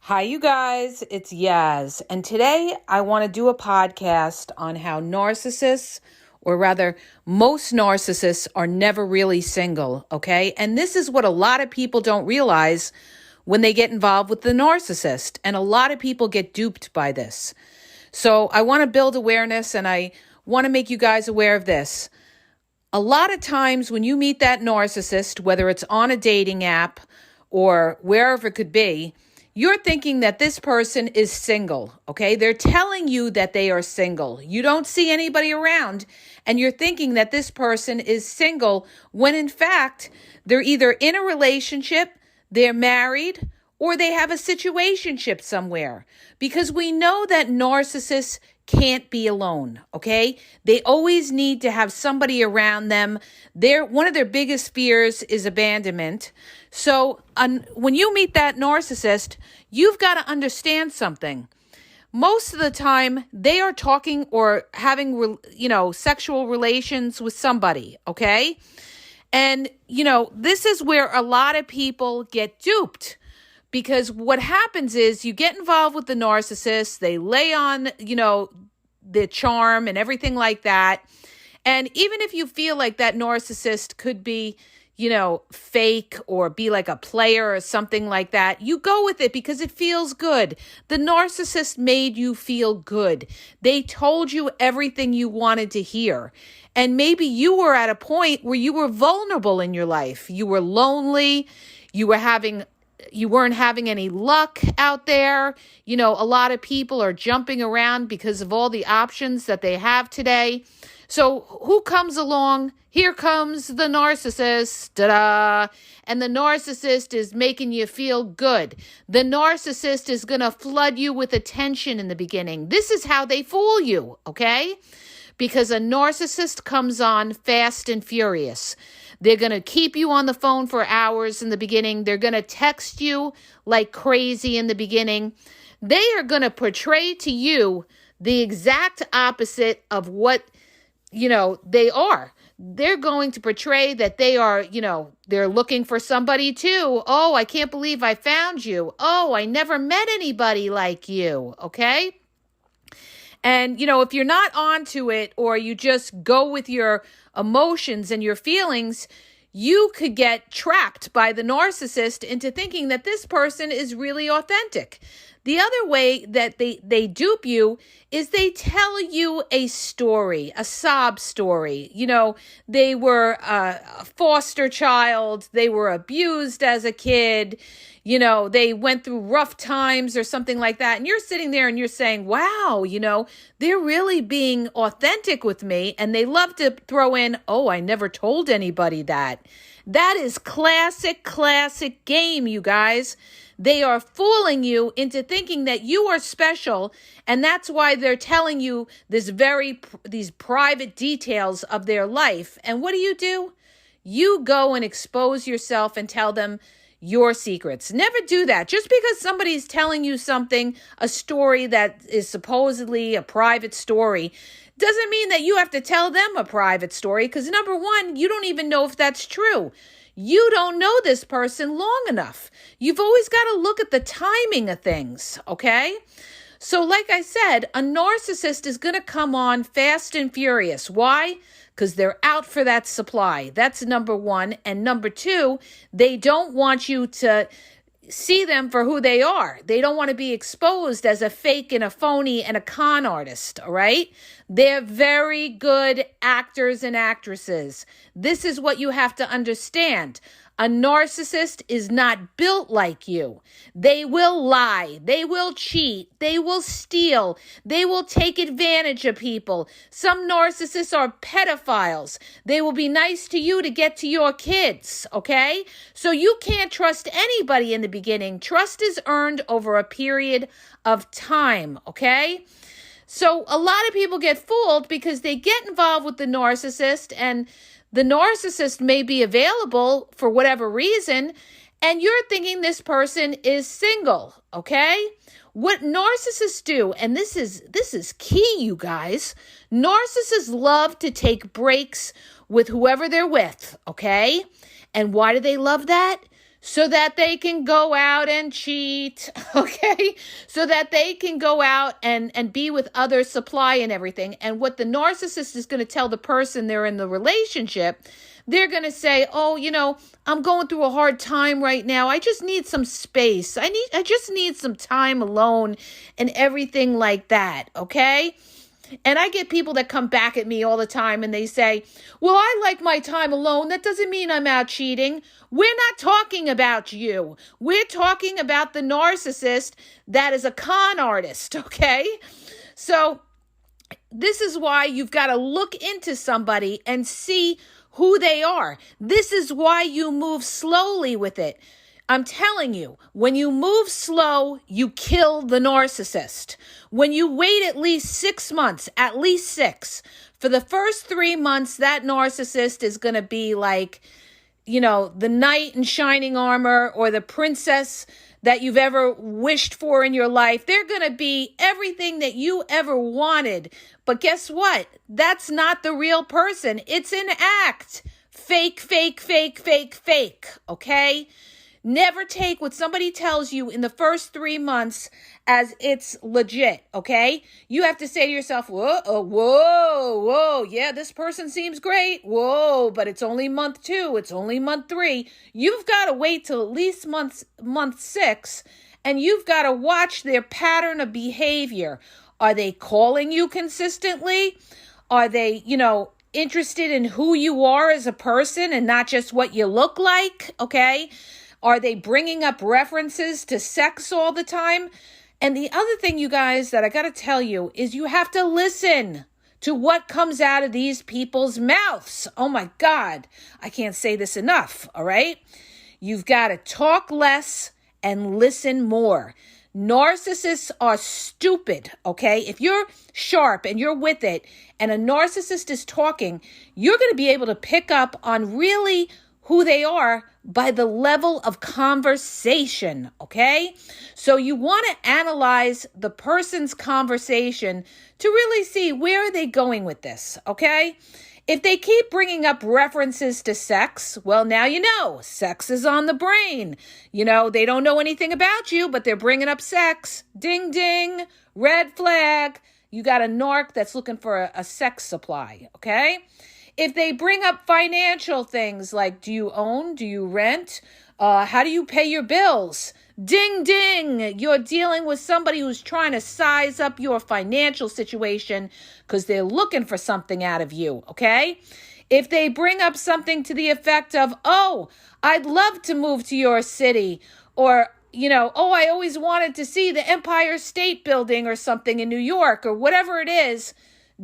Hi, you guys. It's Yaz. And today I want to do a podcast on how narcissists, or rather, most narcissists are never really single, okay? And this is what a lot of people don't realize when they get involved with the narcissist. And a lot of people get duped by this. So I want to build awareness and I want to make you guys aware of this. A lot of times when you meet that narcissist, whether it's on a dating app or wherever it could be, you're thinking that this person is single, okay? They're telling you that they are single. You don't see anybody around, and you're thinking that this person is single when in fact, they're either in a relationship, they're married, or they have a situationship somewhere. Because we know that narcissists can't be alone, okay? They always need to have somebody around them. One of their biggest fears is abandonment. So when you meet that narcissist, you've got to understand something. Most of the time, they are talking or having, sexual relations with somebody, okay? And, this is where a lot of people get duped. Because what happens is you get involved with the narcissist, they lay on, the charm and everything like that. And even if you feel like that narcissist could be, fake or be like a player or something like that, you go with it because it feels good. The narcissist made you feel good. They told you everything you wanted to hear. And maybe you were at a point where you were vulnerable in your life. You were lonely. You weren't having any luck out there. A lot of people are jumping around because of all the options that they have today. So who comes along? Here comes the narcissist. Ta-da! And the narcissist is making you feel good. The narcissist is going to flood you with attention in the beginning. This is how they fool you, okay? Because a narcissist comes on fast and furious. They're going to keep you on the phone for hours in the beginning. They're going to text you like crazy in the beginning. They are going to portray to you the exact opposite of what, they are. They're going to portray that they are, they're looking for somebody too. Oh, I can't believe I found you. Oh, I never met anybody like you. Okay. And, if you're not onto it or you just go with your emotions and your feelings, you could get trapped by the narcissist into thinking that this person is really authentic. The other way that they dupe you is they tell you a story, a sob story. They were a foster child. They were abused as a kid. They went through rough times or something like that. And you're sitting there and you're saying, wow, they're really being authentic with me. And they love to throw in, oh, I never told anybody that. That is classic game, you guys. They are fooling you into thinking that you are special, and that's why they're telling you these private details of their life. And what do? You go and expose yourself and tell them your secrets. Never do that. Just because somebody's telling you something, a story that is supposedly a private story, doesn't mean that you have to tell them a private story, because number one, you don't even know if that's true. You don't know this person long enough. You've always got to look at the timing of things, okay? So like I said, a narcissist is going to come on fast and furious. Why? Because they're out for that supply. That's number one. And number two, they don't want you to see them for who they are. They don't want to be exposed as a fake and a phony and a con artist, all right? They're very good actors and actresses. This is what you have to understand. A narcissist is not built like you. They will lie. They will cheat. They will steal. They will take advantage of people. Some narcissists are pedophiles. They will be nice to you to get to your kids, okay? So you can't trust anybody in the beginning. Trust is earned over a period of time, okay? So a lot of people get fooled because they get involved with the narcissist, and the narcissist may be available for whatever reason, and you're thinking this person is single, okay? What narcissists do, and this is key, you guys, narcissists love to take breaks with whoever they're with, okay? And why do they love that? so that they can go out and cheat, okay? So that they can go out and be with other supply and everything. And what the narcissist is going to tell the person they're in the relationship, they're going to say, oh, I'm going through a hard time right now. I just need some space. I just need some time alone and everything like that, okay? And I get people that come back at me all the time and they say, well, I like my time alone. That doesn't mean I'm out cheating. We're not talking about you. We're talking about the narcissist that is a con artist, okay? So this is why you've got to look into somebody and see who they are. This is why you move slowly with it. I'm telling you, when you move slow, you kill the narcissist. When you wait at least 6 months, at least 6, for the first 3 months, that narcissist is going to be like, the knight in shining armor or the princess that you've ever wished for in your life. They're going to be everything that you ever wanted. But guess what? That's not the real person. It's an act. Fake, fake, fake, fake, fake. Okay? Never take what somebody tells you in the first 3 months as it's legit, okay? You have to say to yourself, whoa, yeah, this person seems great. Whoa, but it's only month 2, it's only month 3. You've got to wait till at least month 6, and you've got to watch their pattern of behavior. Are they calling you consistently? Are they, interested in who you are as a person and not just what you look like, okay? Are they bringing up references to sex all the time? And the other thing, you guys, that I got to tell you is you have to listen to what comes out of these people's mouths. Oh my God, I can't say this enough, all right? You've got to talk less and listen more. Narcissists are stupid, okay? If you're sharp and you're with it and a narcissist is talking, you're going to be able to pick up on really who they are by the level of conversation, okay? So you want to analyze the person's conversation to really see where are they going with this, okay? If they keep bringing up references to sex, well, now you know, sex is on the brain. They don't know anything about you, but they're bringing up sex. Ding, ding, red flag. You got a narc that's looking for a sex supply, okay? If they bring up financial things like, do you own? Do you rent? How do you pay your bills? Ding, ding. You're dealing with somebody who's trying to size up your financial situation because they're looking for something out of you, okay? If they bring up something to the effect of, oh, I'd love to move to your city, or, oh, I always wanted to see the Empire State Building or something in New York, or whatever it is,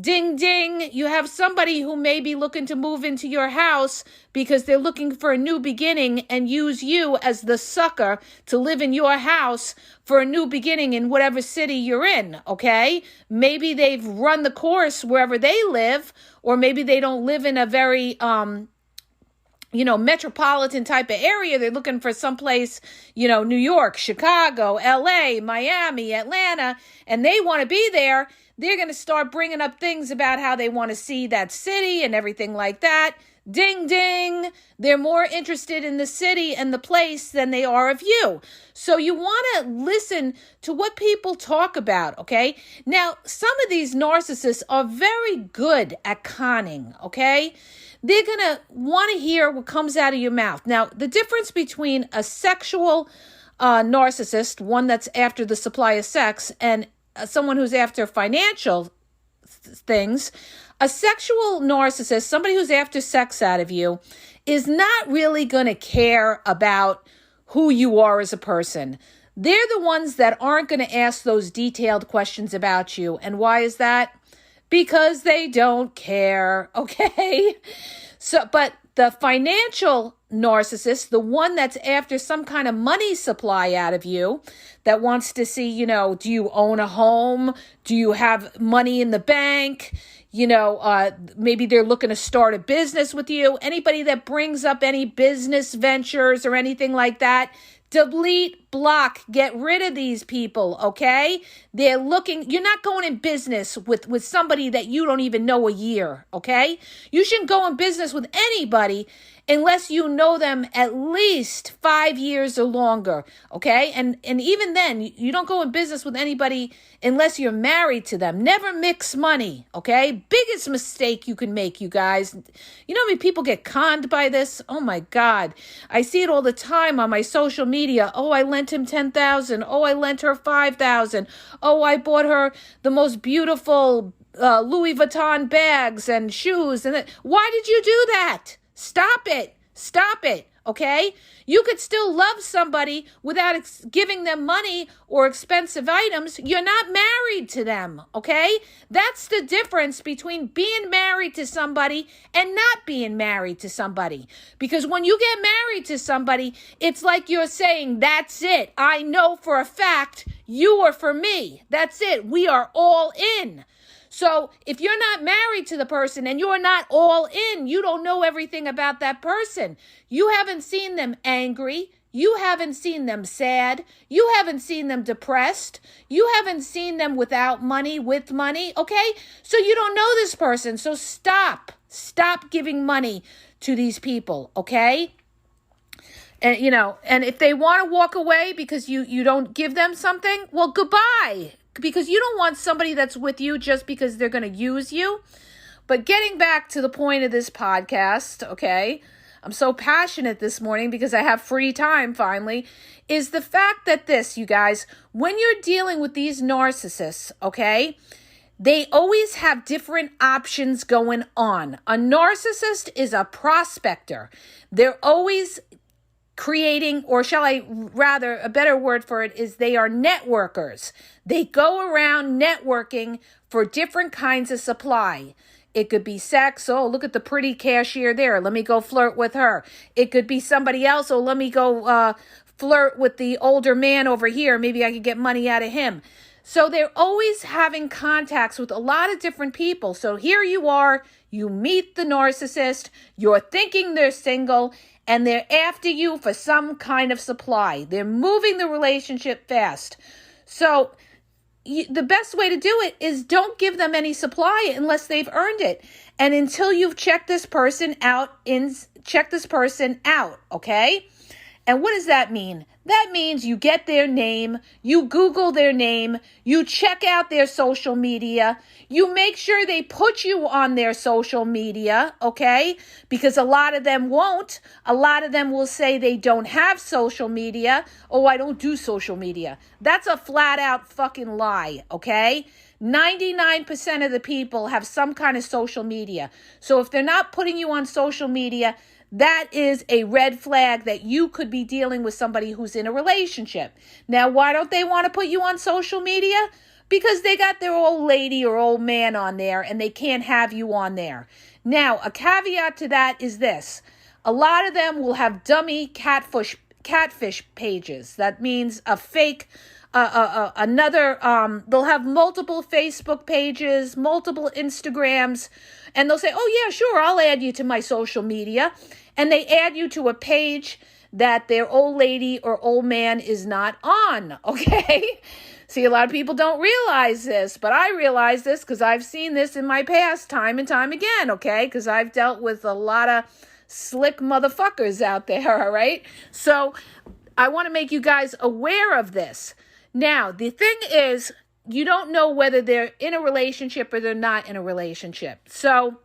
ding, ding, you have somebody who may be looking to move into your house because they're looking for a new beginning and use you as the sucker to live in your house for a new beginning in whatever city you're in, okay? Maybe they've run the course wherever they live, or maybe they don't live in a very, metropolitan type of area. They're looking for someplace, New York, Chicago, LA, Miami, Atlanta, and they want to be there. They're going to start bringing up things about how they want to see that city and everything like that. Ding, ding. They're more interested in the city and the place than they are of you. So you want to listen to what people talk about, okay? Now, some of these narcissists are very good at conning, okay? They're going to want to hear what comes out of your mouth. Now, the difference between a sexual narcissist, one that's after the supply of sex, and someone who's after financial things, a sexual narcissist, somebody who's after sex out of you, is not really going to care about who you are as a person. They're the ones that aren't going to ask those detailed questions about you. And why is that? Because they don't care, okay? So, but the financial narcissist, the one that's after some kind of money supply out of you, that wants to see, do you own a home? Do you have money in the bank? Maybe they're looking to start a business with you. Anybody that brings up any business ventures or anything like that, delete, block, get rid of these people, okay? They're looking, you're not going in business with somebody that you don't even know a year, okay? You shouldn't go in business with anybody unless you know them at least 5 years or longer, okay? And even then, you don't go in business with anybody unless you're married to them. Never mix money, okay? Biggest mistake you can make, you guys. You know how many people get conned by this? Oh my God. I see it all the time on my social media. Oh, I lent him $10,000. Oh, I lent her $5,000. Oh, I bought her the most beautiful Louis Vuitton bags and shoes. Why did you do that? Stop it. Stop it. Okay? You could still love somebody without giving them money or expensive items. You're not married to them. Okay? That's the difference between being married to somebody and not being married to somebody. Because when you get married to somebody, it's like you're saying, that's it. I know for a fact you are for me. That's it. We are all in. So if you're not married to the person and you're not all in, you don't know everything about that person. You haven't seen them angry. You haven't seen them sad. You haven't seen them depressed. You haven't seen them without money, with money, okay? So you don't know this person. So stop. Stop giving money to these people, okay? And, and if they want to walk away because you don't give them something, well, goodbye. Because you don't want somebody that's with you just because they're going to use you. But getting back to the point of this podcast, okay, I'm so passionate this morning because I have free time finally, is the fact that this, you guys, when you're dealing with these narcissists, okay, they always have different options going on. A narcissist is a prospector. They're always creating, or shall I rather, a better word for it is they are networkers. They go around networking for different kinds of supply. It could be sex. Oh, look at the pretty cashier there. Let me go flirt with her. It could be somebody else. Oh, let me go flirt with the older man over here. Maybe I could get money out of him. So they're always having contacts with a lot of different people. So here you are, you meet the narcissist, you're thinking they're single, and they're after you for some kind of supply. They're moving the relationship fast. So the best way to do it is don't give them any supply unless they've earned it. And until you've checked this person out, okay? And what does that mean? That means you get their name, you Google their name, you check out their social media, you make sure they put you on their social media, okay? Because a lot of them won't. A lot of them will say they don't have social media. Oh, I don't do social media. That's a flat out fucking lie, okay? 99% of the people have some kind of social media. So if they're not putting you on social media, that is a red flag that you could be dealing with somebody who's in a relationship. Now, why don't they want to put you on social media? Because they got their old lady or old man on there and they can't have you on there. Now, a caveat to that is this. A lot of them will have dummy catfish pages. That means a fake they'll have multiple Facebook pages, multiple Instagrams, and they'll say, oh yeah, sure, I'll add you to my social media. And they add you to a page that their old lady or old man is not on, okay? See, a lot of people don't realize this, but I realize this because I've seen this in my past time and time again, okay? Because I've dealt with a lot of slick motherfuckers out there, all right? So I want to make you guys aware of this. Now, the thing is, you don't know whether they're in a relationship or they're not in a relationship. So,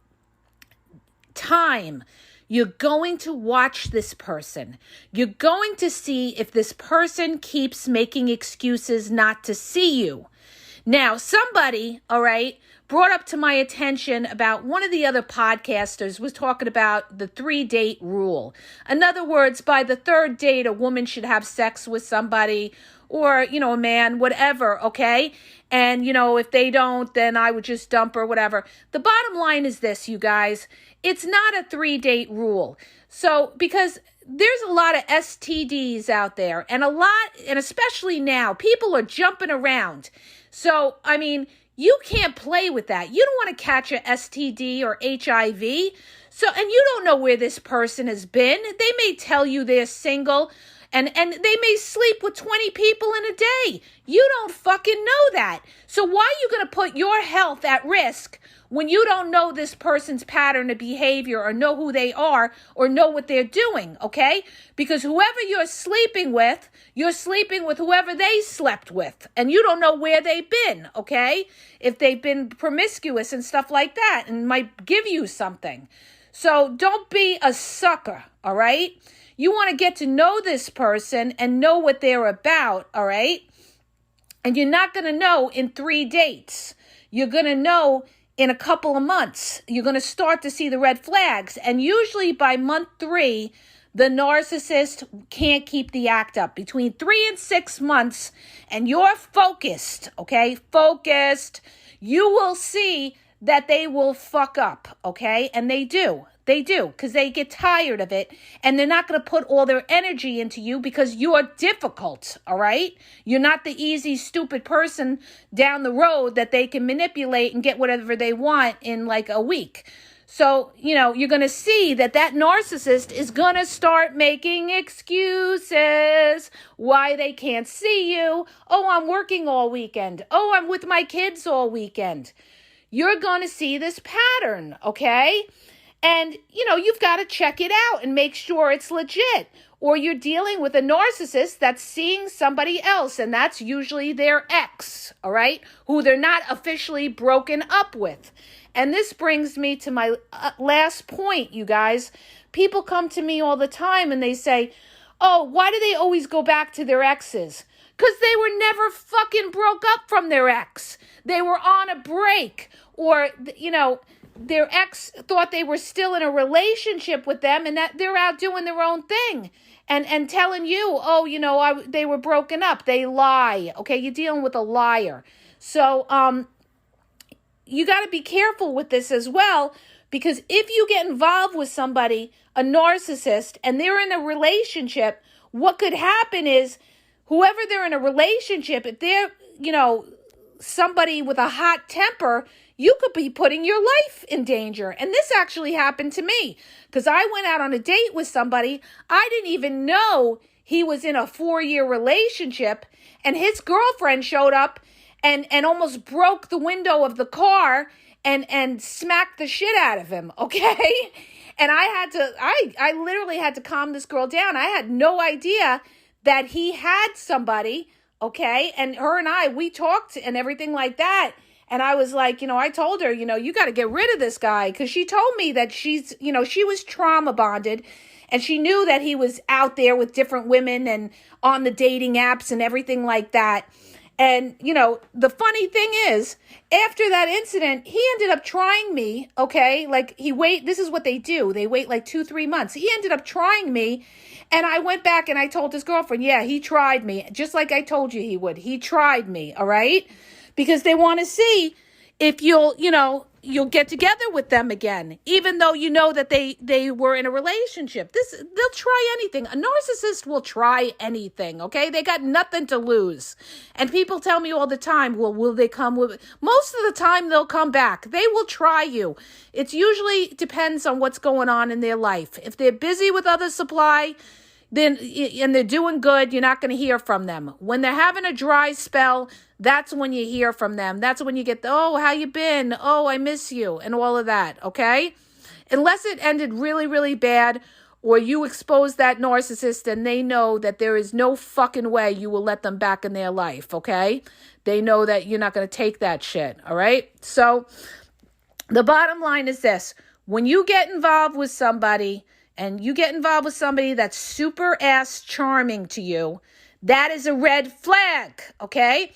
time. You're going to watch this person. You're going to see if this person keeps making excuses not to see you. Now, somebody, all right, brought up to my attention about one of the other podcasters was talking about the 3-date rule. In other words, by the 3rd date, a woman should have sex with somebody or, a man, whatever, okay? And, if they don't, then I would just dump or whatever. The bottom line is this, you guys. It's not a 3-date rule. So, because there's a lot of STDs out there and especially now, people are jumping around. So, you can't play with that. You don't want to catch a STD or HIV. So, and you don't know where this person has been. They may tell you they're single. And they may sleep with 20 people in a day. You don't fucking know that. So why are you going to put your health at risk when you don't know this person's pattern of behavior or know who they are or know what they're doing, okay? Because whoever you're sleeping with whoever they slept with. And you don't know where they've been, okay? If they've been promiscuous and stuff like that and might give you something. So don't be a sucker, all right? You want to get to know this person and know what they're about, all right? And you're not going to know in 3 dates. You're going to know in a couple of months. You're going to start to see the red flags. And usually by month 3, the narcissist can't keep the act up. Between 3 and 6 months, and you're focused, okay? Focused. You will see that they will fuck up, okay? And they do. They do, because they get tired of it, and they're not going to put all their energy into you because you're difficult, all right? You're not the easy, stupid person down the road that they can manipulate and get whatever they want in like a week. So, you're going to see that narcissist is going to start making excuses why they can't see you. Oh, I'm working all weekend. Oh, I'm with my kids all weekend. You're going to see this pattern, okay? And, you've got to check it out and make sure it's legit. Or you're dealing with a narcissist that's seeing somebody else, and that's usually their ex, all right, who they're not officially broken up with. And this brings me to my last point, you guys. People come to me all the time and they say, oh, why do they always go back to their exes? Because they were never fucking broke up from their ex. They were on a break, or, their ex thought they were still in a relationship with them and that they're out doing their own thing and telling you, oh, they were broken up. They lie. Okay, you're dealing with a liar. So you got to be careful with this as well, because if you get involved with somebody, a narcissist, and they're in a relationship, what could happen is whoever they're in a relationship, if they're, somebody with a hot temper, you could be putting your life in danger. And this actually happened to me because I went out on a date with somebody. I didn't even know he was in a 4-year relationship, and his girlfriend showed up and almost broke the window of the car and smacked the shit out of him, okay? And I literally had to calm this girl down. I had no idea that he had somebody, okay? And her and we talked and everything like that. And I was like, I told her, you got to get rid of this guy, because she told me that she's, she was trauma bonded, and she knew that he was out there with different women and on the dating apps and everything like that. And, the funny thing is, after that incident, he ended up trying me, okay? Like this is what they do. They wait like 2-3 months. He ended up trying me, and I went back and I told his girlfriend, yeah, he tried me, just like I told you he would. He tried me, all right? Because they want to see if you'll get together with them again, even though you know that they were in a relationship. They'll try anything. A narcissist will try anything, okay? They got nothing to lose. And people tell me all the time, well, will they come with... Most of the time, they'll come back. They will try you. It usually depends on what's going on in their life. If they're busy with other supply, then and they're doing good, you're not going to hear from them. When they're having a dry spell, that's when you hear from them. That's when you get oh, how you been? Oh, I miss you, and all of that, okay? Unless it ended really, really bad, or you expose that narcissist and they know that there is no fucking way you will let them back in their life, okay? They know that you're not going to take that shit, all right? So the bottom line is this. When you get involved with somebody, and you get involved with somebody that's super ass charming to you, that is a red flag, okay?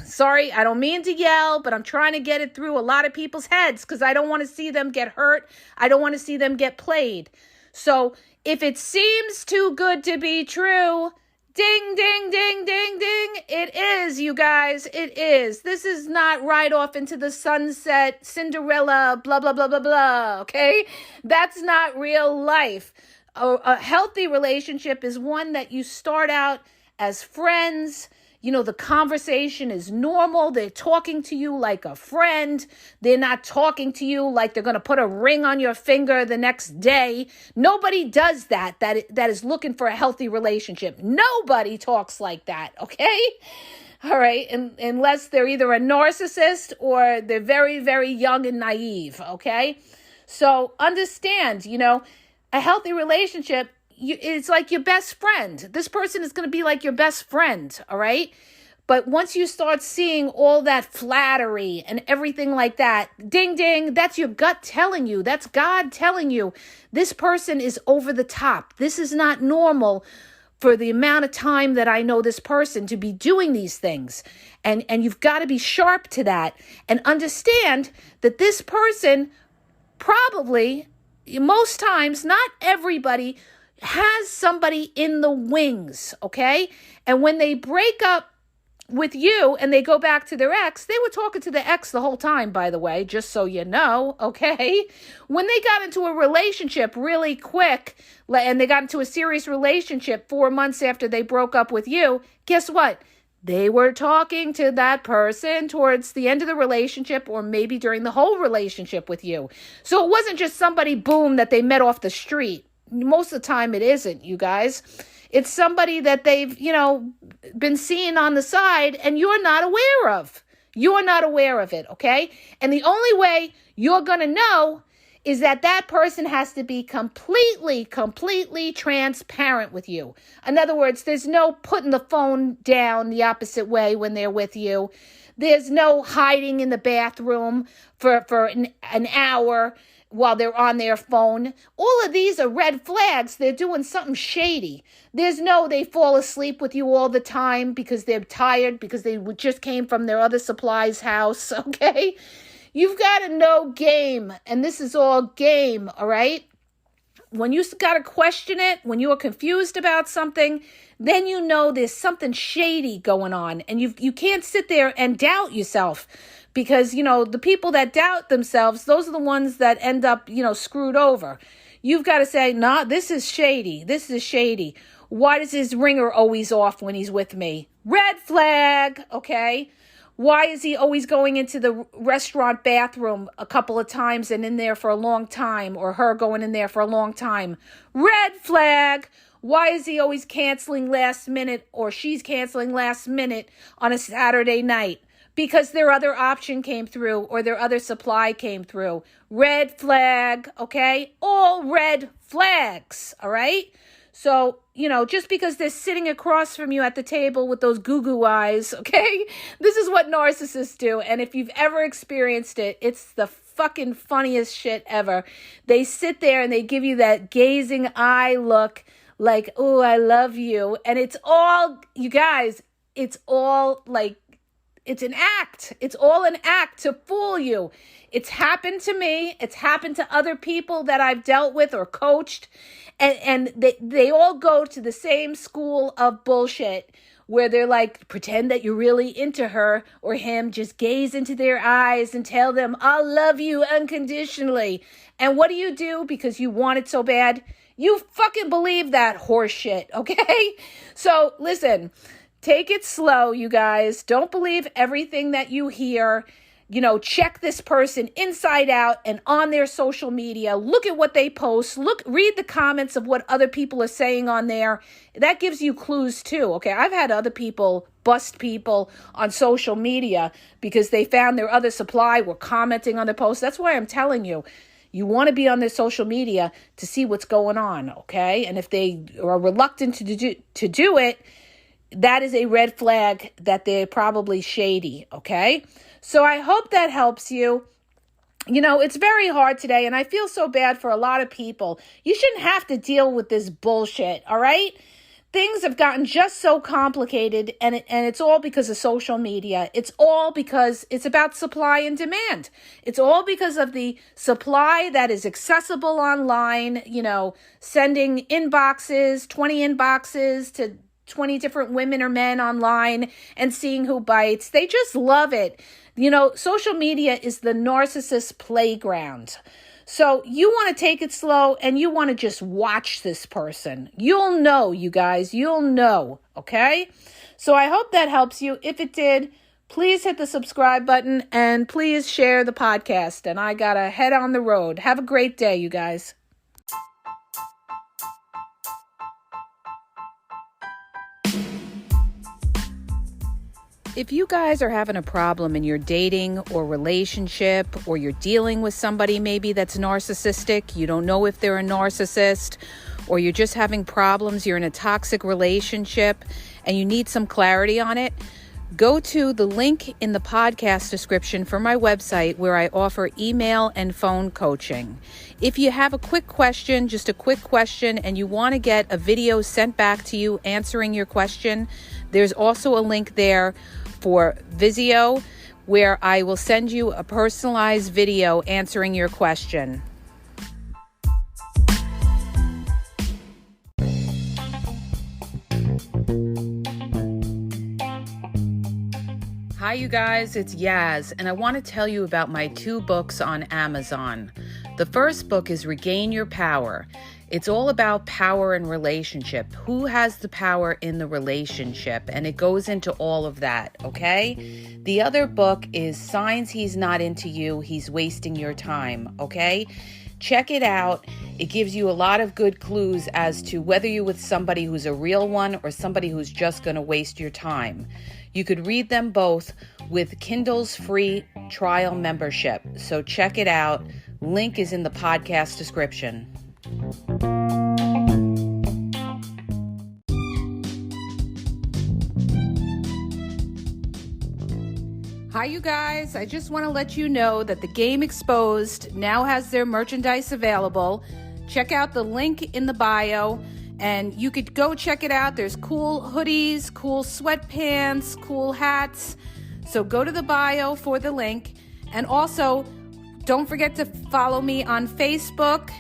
Sorry, I don't mean to yell, but I'm trying to get it through a lot of people's heads because I don't want to see them get hurt. I don't want to see them get played. So if it seems too good to be true, ding, ding, ding, ding, ding, it is, you guys. It is. This is not Ride Off into the Sunset, Cinderella, blah, blah, blah, blah, blah, okay? That's not real life. A healthy relationship is one that you start out as friends. the conversation is normal. They're talking to you like a friend. They're not talking to you like they're going to put a ring on your finger the next day. Nobody does that is looking for a healthy relationship. Nobody talks like that, okay? All right, unless they're either a narcissist or they're very, very young and naive, okay? So understand, a healthy relationship, it's like your best friend. This person is going to be like your best friend, all right? But once you start seeing all that flattery and everything like that, ding, ding, that's your gut telling you. That's God telling you this person is over the top. This is not normal for the amount of time that I know this person to be doing these things. And you've got to be sharp to that and understand that this person probably, most times, not everybody, has somebody in the wings, okay? And when they break up with you and they go back to their ex, they were talking to the ex the whole time, by the way, just so you know, okay? When they got into a relationship really quick and they got into a serious relationship 4 months after they broke up with you, guess what? They were talking to that person towards the end of the relationship or maybe during the whole relationship with you. So it wasn't just somebody, boom, that they met off the street. Most of the time it isn't, you guys. It's somebody that they've, been seeing on the side and you're not aware of. You're not aware of it, okay? And the only way you're going to know is that person has to be completely transparent with you. In other words, there's no putting the phone down the opposite way when they're with you. There's no hiding in the bathroom for an hour while they're on their phone. All of these are red flags. They're doing something shady. There's no they fall asleep with you all the time because they're tired because they just came from their other supplies house, okay? You've got to know game, and this is all game, all right? When you got to question it, when you are confused about something, then you know there's something shady going on, and you can't sit there and doubt yourself. Because, the people that doubt themselves, those are the ones that end up, screwed over. You've got to say, nah, this is shady. This is shady. Why does his ringer always off when he's with me? Red flag, okay? Why is he always going into the restaurant bathroom a couple of times and in there for a long time, or her going in there for a long time? Red flag. Why is he always canceling last minute, or she's canceling last minute on a Saturday night? Because their other option came through or their other supply came through. Red flag, okay? All red flags, all right? So, just because they're sitting across from you at the table with those goo-goo eyes, okay? This is what narcissists do. And if you've ever experienced it, it's the fucking funniest shit ever. They sit there and they give you that gazing eye look like, oh, I love you. And it's all, you guys, it's all like, it's an act. It's all an act to fool you. It's happened to me. It's happened to other people that I've dealt with or coached. And they all go to the same school of bullshit where they're like, pretend that you're really into her or him. Just gaze into their eyes and tell them, I'll love you unconditionally. And what do? Because you want it so bad? You fucking believe that horse shit, okay? So listen. Take it slow, you guys. Don't believe everything that you hear. Check this person inside out and on their social media. Look at what they post. Read the comments of what other people are saying on there. That gives you clues too, okay? I've had other people bust people on social media because they found their other supply were commenting on their posts. That's why I'm telling you. You want to be on their social media to see what's going on, okay? And if they are reluctant to do it, that is a red flag that they're probably shady, okay? So I hope that helps you. It's very hard today, and I feel so bad for a lot of people. You shouldn't have to deal with this bullshit, all right? Things have gotten just so complicated, and it's all because of social media. It's all because it's about supply and demand. It's all because of the supply that is accessible online, sending inboxes, 20 inboxes to 20 different women or men online and seeing who bites. They just love it. Social media is the narcissist playground. So you want to take it slow and you want to just watch this person. You'll know, you guys, you'll know, okay? So I hope that helps you. If it did, please hit the subscribe button and please share the podcast. And I got to head on the road. Have a great day, you guys. If you guys are having a problem in your dating or relationship, or you're dealing with somebody maybe that's narcissistic, you don't know if they're a narcissist, or you're just having problems, you're in a toxic relationship and you need some clarity on it, go to the link in the podcast description for my website where I offer email and phone coaching. If you have a quick question, just a quick question, and you want to get a video sent back to you answering your question, there's also a link there for Vizio where I will send you a personalized video answering your question. Hi, you guys, it's Yaz, and I want to tell you about my 2 books on Amazon. The first book is Regain Your Power. It's all about power and relationship. Who has the power in the relationship? And it goes into all of that, okay? The other book is Signs He's Not Into You, He's Wasting Your Time, okay? Check it out. It gives you a lot of good clues as to whether you're with somebody who's a real one or somebody who's just going to waste your time. You could read them both with Kindle's free trial membership. So check it out. Link is in the podcast description. Hi, you guys. I just want to let you know that the Game Exposed now has their merchandise available. Check out the link in the bio and you could go check it out. There's cool hoodies, cool sweatpants, cool hats. So go to the bio for the link. And also, don't forget to follow me on Facebook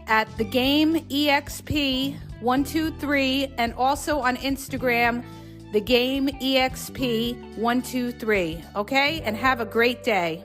at The Game EXP 123 and also on Instagram, The Game EXP 123. Okay? And have a great day.